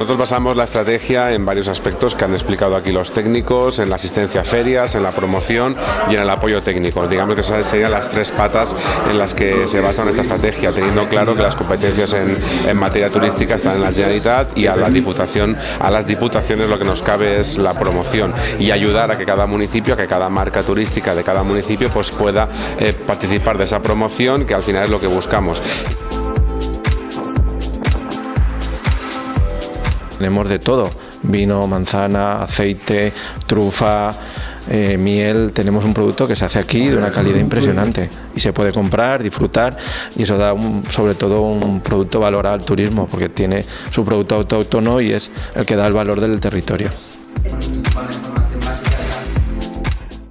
Nosotros basamos la estrategia en varios aspectos que han explicado aquí los técnicos, en la asistencia a ferias, en la promoción y en el apoyo técnico. Digamos que esas serían las tres patas en las que se basa nuestra estrategia, teniendo claro que las competencias en materia turística están en la Generalitat y a las diputaciones lo que nos cabe es la promoción y ayudar a que cada municipio, a que cada marca turística de cada municipio pues pueda participar de esa promoción, que al final es lo que buscamos. Tenemos de todo, vino, manzana, aceite, trufa, miel. Tenemos un producto que se hace aquí de una calidad impresionante y se puede comprar, disfrutar, y eso da sobre todo un producto valorado al turismo porque tiene su producto autóctono y es el que da el valor del territorio.